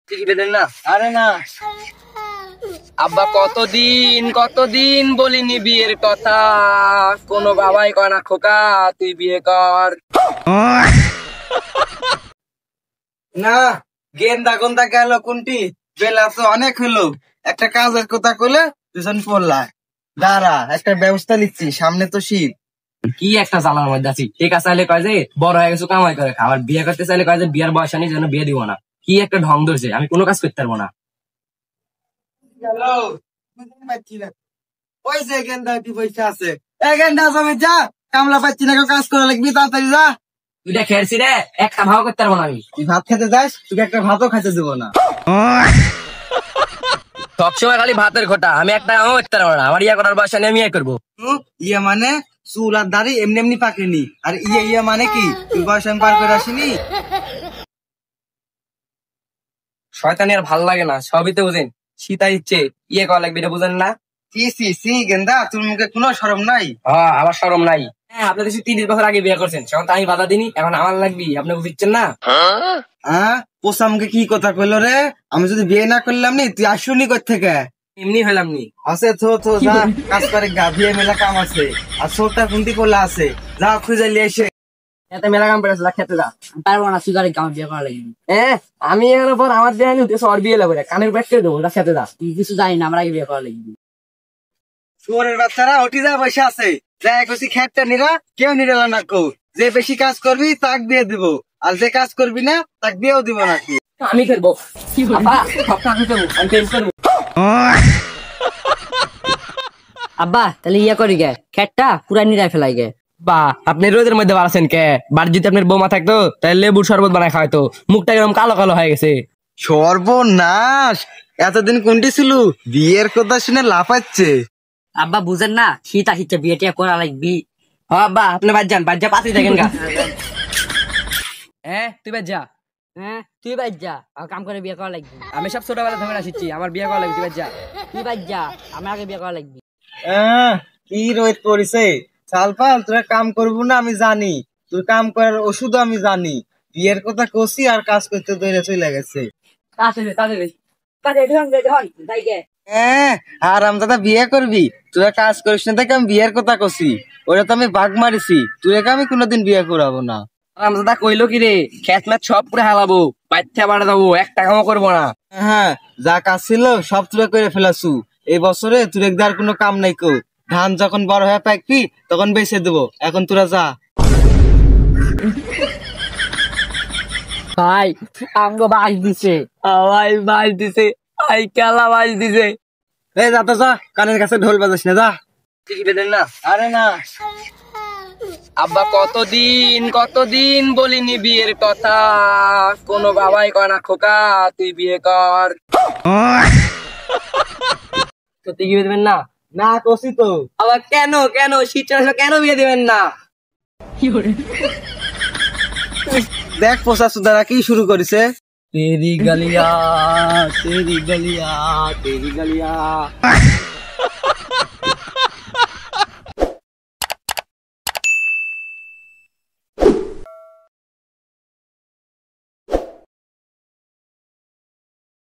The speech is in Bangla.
চিঠি পেলেন না? আরে না, আব্বা কতদিন বলিনি বিয়ের কথা, কোনো বাবাই কয় না খোকা তুই বিয়ে কর। না গেন্দা গন্দা গেল কোনটি, বেলা তো অনেক হলো। একটা কাজের কথা কইলে দুজন পড়লা। দাঁড়া, একটা ব্যবস্থা নিচ্ছি, সামনে তো শীত। কি একটা জ্বালার মধ্যে আছি। ঠিক আছে চাইলে কয় যে বড় হয়ে গেছো কামাই করে খাবার, বিয়ে করতে চাইলে কয় যে বিয়ের বয়স আনি যেন বিয়ে দিব না। কি একটা ঢং ধরছে, আমি কোনো কাজ করতে পারবো না। হ্যালো, ওই যে গেন্দা কি পয়সা আছে, এই গেন্দা যাবে যা, কামলা পাচ্ছি না, কেউ কাজ করা লাগবি, তাড়াতাড়ি যা। তুইটা খেয়েছি রে, একটা ভাও করতে পারবো না আমি। তুই ভাত খেতে যাস, তোকে একটা ভাতও খাইতে দেবো না। সবসময় খালি ভাতের ঘটা, আমি একটা আমাও করতে পারবো না। আমার ইয়া করার বয়স আনি আমি ইয়ে করবো। ইয়া মানে চুল আর দাড়ি এমনি এমনি পাকেনি, আর ইয়া ইয়া মানে কি তুই বয়স আমি পার করে আসিনি। শয়তানি আর ভাল লাগে না, সবই তো বুঝেন। শীতা ইচ্ছে ইয়ে করা লাগবে, এটা বুঝেন না? সি গেন্দা, তোর মুখে কোনো শরম নাই? হ্যাঁ আমার শরম নাই। হ্যাঁ আপনি দেশে 30 বছর আগে বিয়ে করছেন, সেখন তো আমি বাধা দিনি, এখন আমার লাগবি, আপনি বুঝছেন না? হ্যাঁ পোষা মুখে কি কথা কইলো রে? আমি যদি বিয়ে না করলাম নি, তুই আসুনি কোথা থেকে? এমনি হইলাম নি। আছে তো যা, কাজ করে গা, বিয়ে মেলা কাম আছে, আর ছোটটা কুন্তি কোলা আছে, যা খুঁজে লিয়ে এসে। এতে মেলা কাম পেরেছে, খেতে যা। পারবো না, সুগারে আমার বিয়ে করা লাগবে। আমি এর পর আমার বিয়ে আনি উঠেছে, ওর বিয়ে লাগবে, কানের পেট করে দেবো, খেতে যা। তুই কিছু জানি না, আমার আগে বিয়ে করা লাগবে। শুয়োরের বাচ্চারা ওটি যা বসে আছে, যা খুশি খেটটা নিরা, কেউ নিরাল না কো। যে বেশি কাজ করবি তাক বিয়ে দিব, আর যে কাজ করবি না তাক বিয়েও দিব নাকি। আমি খেলবো। আব্বা, সবটা আমি খেলবো, আমি প্রেম করবো। আব্বা তাহলে ইয়া করি গে, খেটটা পুরা নিরায় ফেলাই গে। বা আপনি রোদের মধ্যে বাড়াচ্ছেন কে? বাড়ি যদি আপনার বৌমা থাকতো তাহলে লেবুর শরবত বানায় খাওয়াইতো। মুখটা এরকম কালো কালো হয়ে গেছে। সর্বনাশ, এতদিন কোনটি ছিল, বিয়ের কথা শুনে লাফাচ্ছে। আব্বা বুঝেন না, শীত আসিচ্ছে, বিয়ে টিয়া করা লাগবি। আব্বা আপনি বাদ যান, বাদ যা পাতি দেখেন গা। তুই বাদ যা। তুই বাইর যা, আর কাম করে বিয়ে করা লাগবি। আমি সব ছোটবেলা ধরে আসিছি, আমার বিয়ে করা লাগবে, তুই বাদ যা। তুই বাইর যা, আমার আগে বিয়ে করা লাগবি। কি রোদ পড়িছে, সালপাল তোরা কাম করবো না আমি জানি, তোর কাম করার ওষুধ আমি জানি। বিয়ের কথা কষি আর কাজ করতে দৌড়ে চলে গেছে। আর আমি দাদা বিয়ে করবি, তোরা কাজ করিস না দেখে আমি বিয়ের কথা কষি, ওরা তো আমি বাঘ মারিছি, তোকে আমি কোনোদিন বিয়ে করাবো না। দাদা কইলো কি রে, খেত ম্যাচ সব পুরো হালাবো, বাচ্চা বাড়া যাবো, এক টাকাও করবো না। হ্যাঁ যা কাজ ছিল সব তুলে করে ফেলাছু, এই বছরে তোর একদার কোনো কাম নাই কো। ধান যখন বড় হয়ে পাকবি তখন বেচে দেবো, এখন তোরা যা। ভাই আমগো বাস দিছে, ভাই বাজ দিছে, আই কেলা বাজ দিছে। এই যা তো যা, কানের কাছে ঢোল বাজাস না, যা। চিঠি পেলেন না? আরে না, আব্বা কতদিন বলিনি বিয়ের কথা, কোনো বাবাই কয় না খোকা তুই বিয়ে কর। সত্যি কি বিয়ে দেবেন না? না কষি তো। আবার কেন শীত চলে আসলো, কেন বিয়ে দেবেন না? দেখ পোষা সুদারা কি শুরু করেছে। তেরি গলিয়া তেরি গলিয়া তেরি গলিয়া।